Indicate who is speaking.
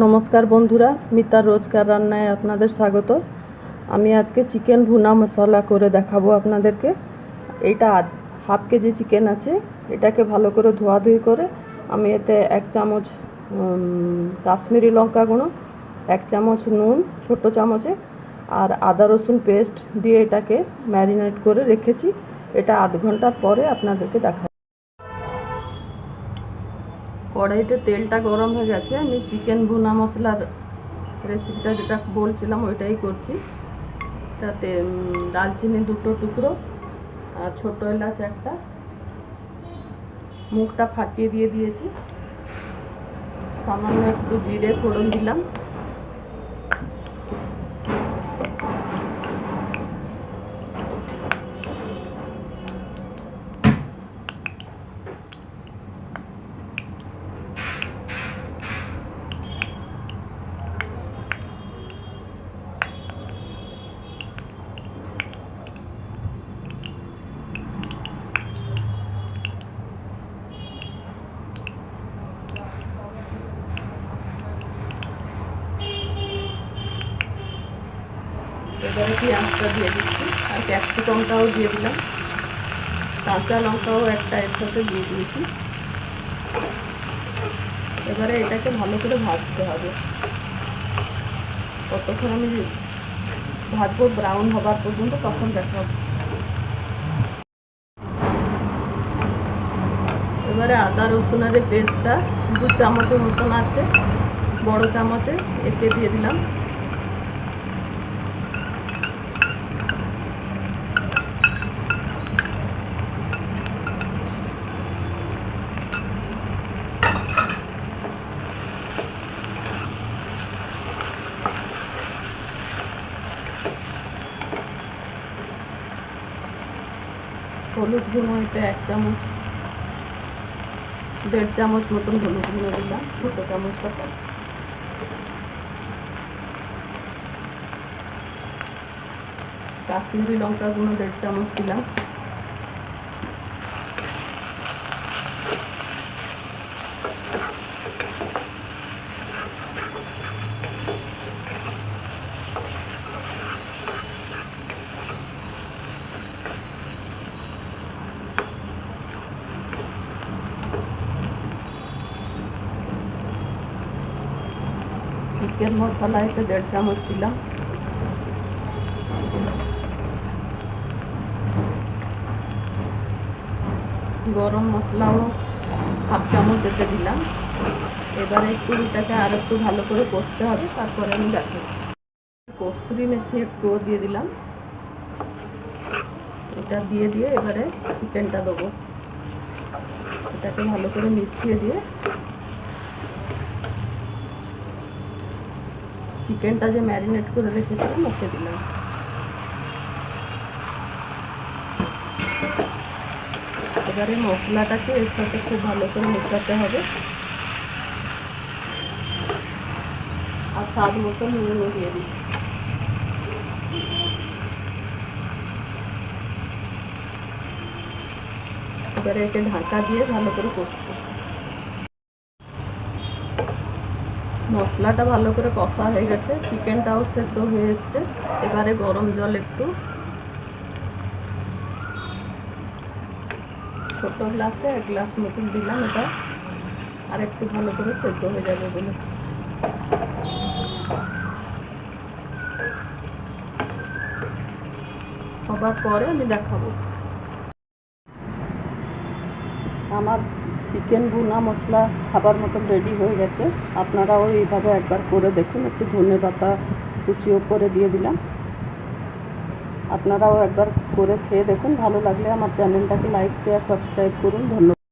Speaker 1: নমস্কার বন্ধুরা, মিতার রোজকার রান্নায় আপনাদের স্বাগত। আমি আজকে চিকেন ভুনা মশলা করে দেখাবো আপনাদেরকে। এইটা হাফ কেজি চিকেন আছে, এটাকে ভালো করে ধোয়াধুয়ি করে আমি এতে 1 চামচ কাশ্মীরি লঙ্কা গুঁড়ো, 1 চামচ নুন ছোট চামচে, আর আদা রসুন পেস্ট দিয়ে এটাকে ম্যারিনেট করে রেখেছি। এটা আধ ঘন্টার পরে আপনাদেরকে দেখাবো। কড়াইতে তেলটা গরম হয়ে গেছে, আমি চিকেন ভুনা মশলার রেসিপিটা যেটা বলছিলাম ওইটাই করছি। তাতে দারচিনি 2টো টুকরো আর ছোট এলাচ একটা, মুখটা ফাটিয়ে দিয়ে দিয়েছি। সামান্য একটু জিরে ফোড়ন দিলাম, এবারে পেঁয়াজটা দিয়ে দিচ্ছি আর ক্যাপসিকামটাও দিয়ে দিলাম, কাঁচা লঙ্কাও একটা একসাথে দিয়ে দিয়েছি। এবারে এটাকে ভালো করে ভাজতে হবে। কতক্ষণ আমি ভাজবো, ব্রাউন হবার পর্যন্ত, তখন দেখাবো। এবারে আদা রসুনের পেস্টটা 2 চামচের মতন আছে, বড় চামচে, এতে দিয়ে দিলাম। হলুদ গুঁড়ো এটা 1 চামচ, 1.5 চামচ মতন হলুদ গুঁড়ো দিলাম, ছোটো চামচটা। কাশ্মীরি লঙ্কা গুঁড়ো 1.5 চামচ দিলাম। চিকেন মশলা এতে 1.5 চামচ দিলাম। গরম মশলাও হাফ চামচ এতে দিলাম। এবারে একটু এটাকে আর একটু ভালো করে কষতে হবে, তারপরে আমি দেখাবো। কস্তুরি মেথি একটু দিয়ে দিলাম। এটা দিয়ে এবারে চিকেনটা দেবো। এটাকে ভালো করে মিশিয়ে দিয়ে চিকেনটা যে ম্যারিনেট করে রেখেছিলাম ওকে দিলাম। এবারে মশলাটাকে এর সাথে খুব ভালো করে মেশাতে হবে, আর স্বাদ মতো নুনও দিয়ে দিচ্ছি। এবারে একে ঢাকা দিয়ে ভালো করে কষতে। মশলাটা ভালো করে কষা হয়ে গেছে, চিকেনটাও সেদ্ধ হয়ে এসছে। এবারে গরম জল একটু ছোট গ্লাসে 1 গ্লাস মতন দিলাম। এটা আর একটু ভালো করে সেদ্ধ হয়ে যাবে বলে। হবার পরে আমি দেখাবো। আমার চিকেন ভুনা মশলা খাবার মতন রেডি হয়ে গেছে। আপনারাও এইভাবে একবার করে দেখুন। একটু ধনেপাতা কুচি ওপরে দিয়ে দিলাম। আপনারাও একবার করে খেয়ে দেখুন। ভালো লাগলে আমার চ্যানেলটাকে লাইক, শেয়ার, সাবস্ক্রাইব করুন। ধন্যবাদ।